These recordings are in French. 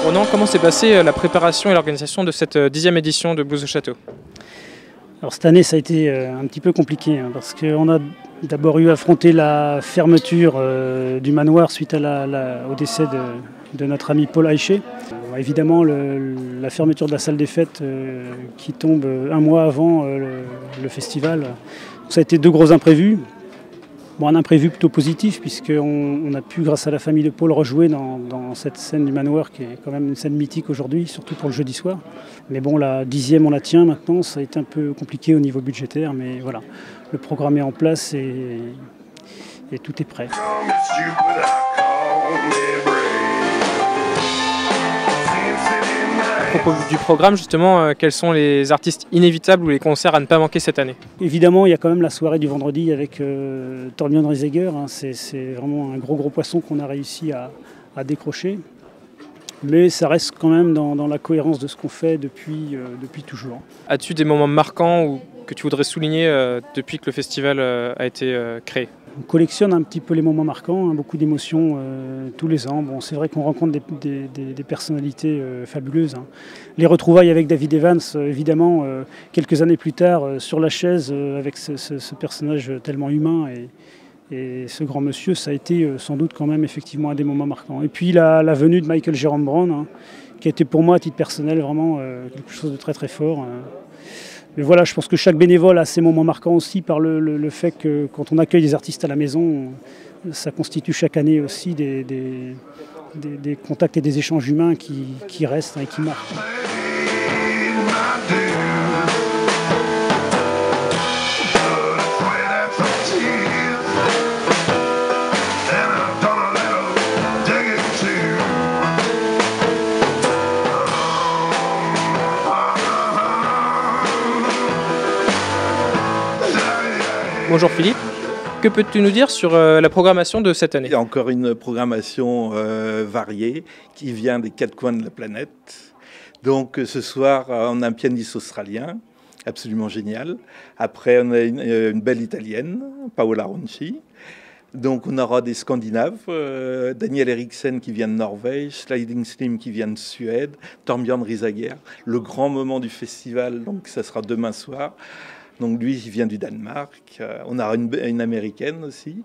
Ronan, comment s'est passée la préparation et l'organisation de cette 10e édition de Blues au Château? Alors cette année ça a été un petit peu compliqué parce qu'on a d'abord eu à affronter la fermeture du manoir suite au décès de notre ami Paul Aïché. Évidemment la fermeture de la salle des fêtes qui tombe un mois avant le festival. Ça a été deux gros imprévus. Bon, un imprévu plutôt positif puisqu'on a pu, grâce à la famille de Paul, rejouer dans cette scène du manoir qui est quand même une scène mythique aujourd'hui, surtout pour le jeudi soir. Mais bon, la 10e on la tient maintenant, ça a été un peu compliqué au niveau budgétaire, mais voilà, le programme est en place et tout est prêt. À propos du programme, justement, quels sont les artistes inévitables ou les concerts à ne pas manquer cette année? Évidemment, il y a quand même la soirée du vendredi avec Torbjörn Rieseger. C'est vraiment un gros poisson qu'on a réussi à décrocher. Mais ça reste quand même dans la cohérence de ce qu'on fait depuis toujours. As-tu des moments marquants ou que tu voudrais souligner depuis que le festival a été créé? On collectionne un petit peu les moments marquants, beaucoup d'émotions tous les ans. Bon, c'est vrai qu'on rencontre des personnalités fabuleuses. Les retrouvailles avec David Evans, évidemment, quelques années plus tard, sur la chaise, avec ce personnage tellement humain et ce grand monsieur, ça a été sans doute quand même effectivement un des moments marquants. Et puis la venue de Michael Jerome Brown, qui a été pour moi à titre personnel vraiment quelque chose de très fort. Mais voilà, je pense que chaque bénévole a ses moments marquants aussi par le fait que quand on accueille des artistes à la maison, ça constitue chaque année aussi des contacts et des échanges humains qui restent et qui marquent. Bonjour Philippe, que peux-tu nous dire sur la programmation de cette année? Il y a encore une programmation variée qui vient des quatre coins de la planète. Donc ce soir, on a un pianiste australien, absolument génial. Après, on a une belle italienne, Paola Ronchi. Donc on aura des Scandinaves, Daniel Eriksen qui vient de Norvège, Sliding Slim qui vient de Suède, Torbjörn Rieseger. Le grand moment du festival, donc ça sera demain soir. Donc lui, il vient du Danemark. On aura une américaine aussi,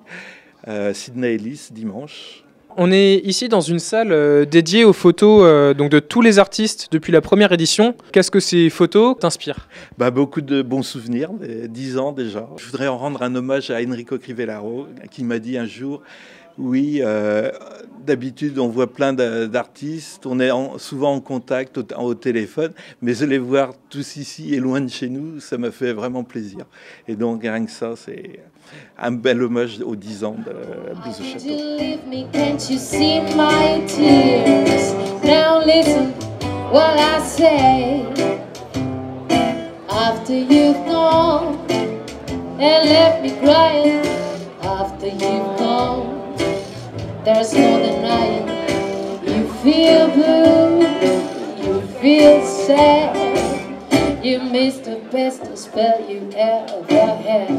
Sydney Ellis, dimanche. On est ici dans une salle dédiée aux photos donc de tous les artistes depuis la première édition. Qu'est-ce que ces photos t'inspirent? Beaucoup de bons souvenirs, 10 ans déjà. Je voudrais en rendre un hommage à Enrico Crivellaro, qui m'a dit un jour, oui, d'habitude on voit plein d'artistes, on est souvent en contact au téléphone, mais de les voir tous ici et loin de chez nous, ça m'a fait vraiment plaisir. Et donc rien que ça, c'est un bel hommage aux 10 ans de Blues au Château. There's no denying. You feel blue, you feel sad. You miss the best spell you ever had.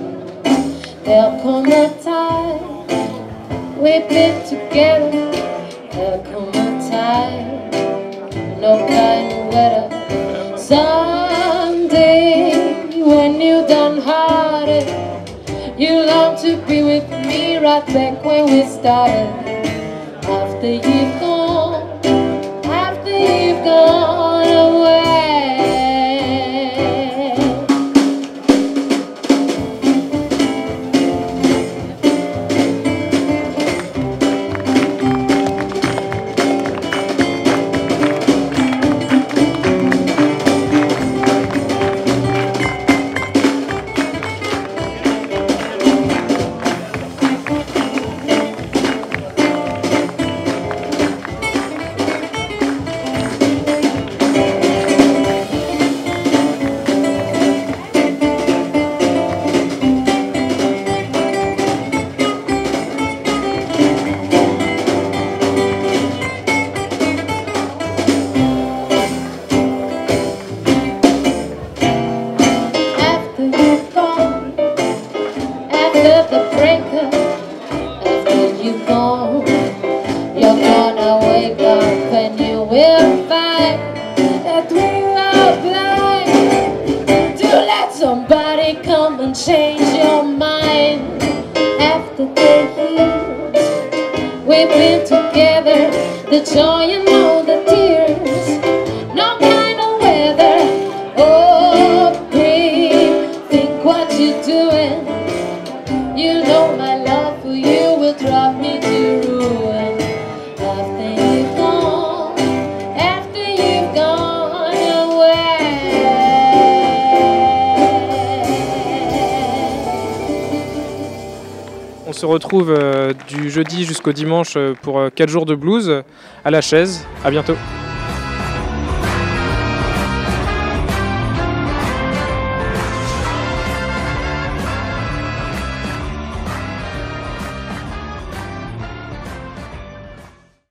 There'll come a time we've been together. There'll come a time, no kind of weather. Someday when you're done hearted, you long to be with me right back when we started. After you've gone away. joy and all the tears, no kind of weather. Oh, babe, think what you're doing. You know my love for you will drive me to ruin. After you've gone away. On se retrouve du jeudi jusqu'au dimanche pour 4 jours de blues à la Chaise. À bientôt.